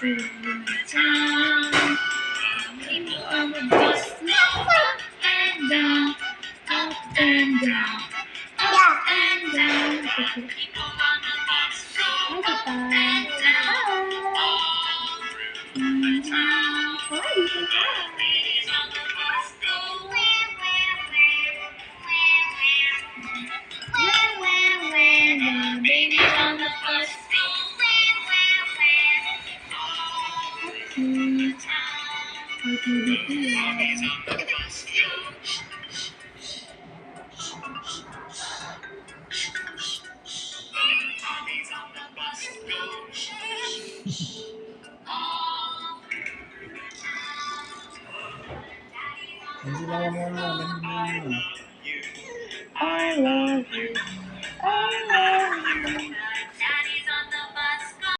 through town. People on the bus go up and down, up and down, up and down. People on the bus go up and down, all through town. Ladies on the bus go where, the babies on the bus go all through town. Babies on the bus go. Babies on the bus go all through town. Nanti lawan muna, I love you.